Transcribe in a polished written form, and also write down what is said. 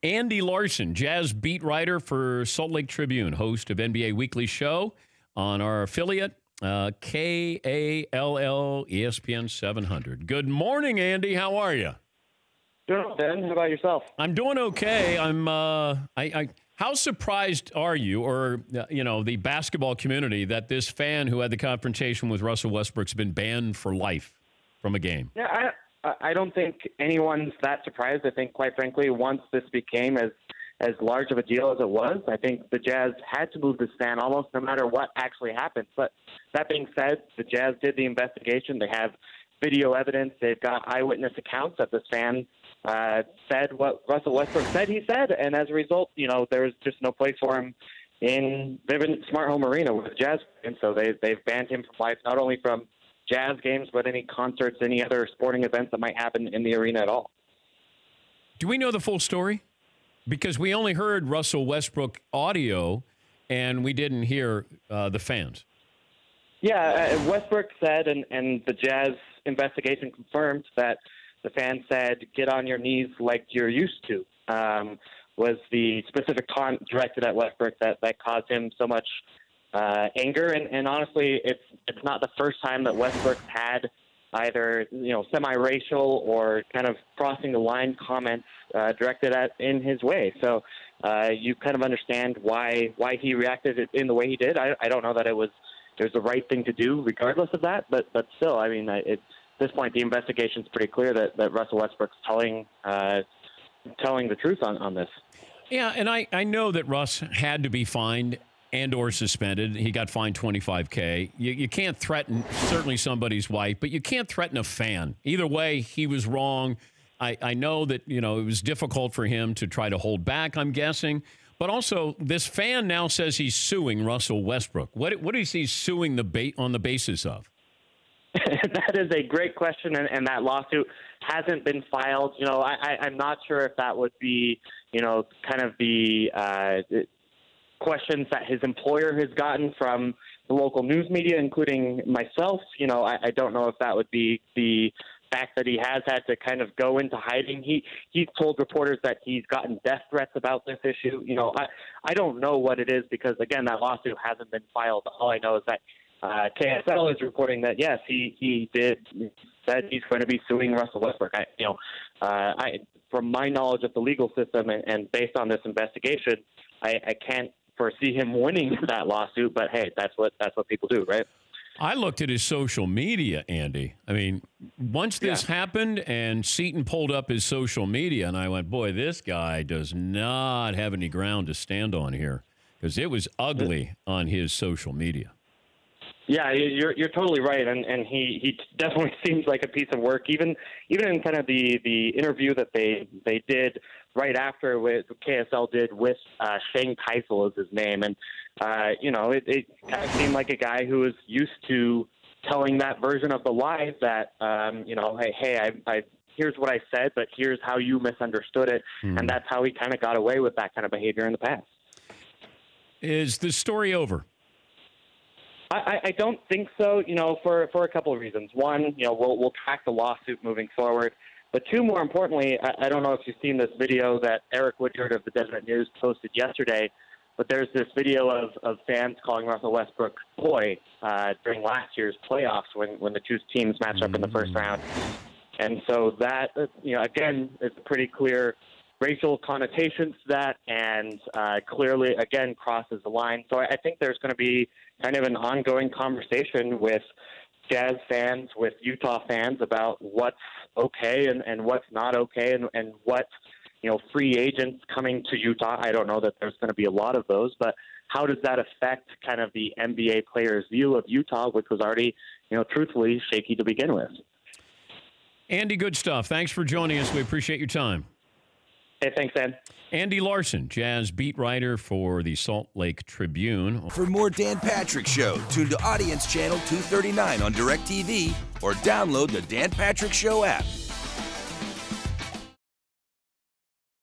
Andy Larsen, Jazz beat writer for Salt Lake Tribune, host of NBA Weekly Show on our affiliate, KALL ESPN 700. Good morning, Andy. How are you? Doing well, Ben. How about yourself? I'm doing okay. How surprised are you, or the basketball community, that this fan who had the confrontation with Russell Westbrook's been banned for life from a game? Yeah, I don't think anyone's that surprised. I think, quite frankly, once this became as large of a deal as it was, I think the Jazz had to move this fan almost no matter what actually happened. But that being said, the Jazz did the investigation. They have video evidence. They've got eyewitness accounts that this fan said what Russell Westbrook said he said, and as a result, there was just no place for him in Vivint Smart Home Arena with the Jazz, and so they've banned him from life, not only from Jazz games, but any concerts, any other sporting events that might happen in the arena at all. Do we know the full story? Because we only heard Russell Westbrook audio, and we didn't hear the fans. Yeah, Westbrook said, and the Jazz investigation confirmed that the fan said, "Get on your knees like you're used to," was the specific taunt directed at Westbrook that caused him so much anger. And honestly, it's not the first time that Westbrook had either semi-racial or kind of crossing the line comments directed in his way. So you kind of understand why he reacted in the way he did. I don't know that it was the right thing to do, regardless of that. But still, I mean, at this point, the investigation is pretty clear that Russell Westbrook's telling the truth on this. Yeah, and I know that Russ had to be fined and or suspended. He got fined $25K. You can't threaten certainly somebody's wife, but you can't threaten a fan. Either way, he was wrong. I know that it was difficult for him to try to hold back, I'm guessing. But also, this fan now says he's suing Russell Westbrook. What is he suing on the basis of? That is a great question, and that lawsuit hasn't been filed. I'm not sure if that would be, kind of the questions that his employer has gotten from the local news media, including myself. I don't know if that would be the fact that he has had to kind of go into hiding. He's told reporters that he's gotten death threats about this issue. I don't know what it is because, again, that lawsuit hasn't been filed. All I know is that KSL is reporting that, yes, he said he's going to be suing Russell Westbrook. From my knowledge of the legal system and based on this investigation, I can't foresee him winning that lawsuit. But hey, that's what people do, right? I looked at his social media, Andy. I mean, once this happened and Seton pulled up his social media, and I went, boy, this guy does not have any ground to stand on here, because it was ugly on his social media. Yeah, you're totally right, and he definitely seems like a piece of work. Even in kind of the interview that they did right after what KSL did with Shane Keisel is his name, and it kind of seemed like a guy who was used to telling that version of the lies that hey, here's what I said, but here's how you misunderstood it, and that's how he kind of got away with that kind of behavior in the past. Is the story over? I don't think so, for a couple of reasons. One, we'll track the lawsuit moving forward. But two, more importantly, I don't know if you've seen this video that Eric Woodyard of the Deseret News posted yesterday, but there's this video of fans calling Russell Westbrook boy during last year's playoffs when the two teams matched up in the first round. And so that, again, is a pretty clear racial connotations to that, and clearly, again, crosses the line. So I think there's going to be kind of an ongoing conversation with Jazz fans, with Utah fans, about what's okay and what's not okay, and what, free agents coming to Utah. I don't know that there's going to be a lot of those, but how does that affect kind of the NBA players' view of Utah, which was already, truthfully shaky to begin with? Andy, good stuff. Thanks for joining us. We appreciate your time. Hey, thanks, Dan. Andy Larsen, Jazz beat writer for the Salt Lake Tribune. For more Dan Patrick Show, tune to Audience Channel 239 on DirecTV or download the Dan Patrick Show app.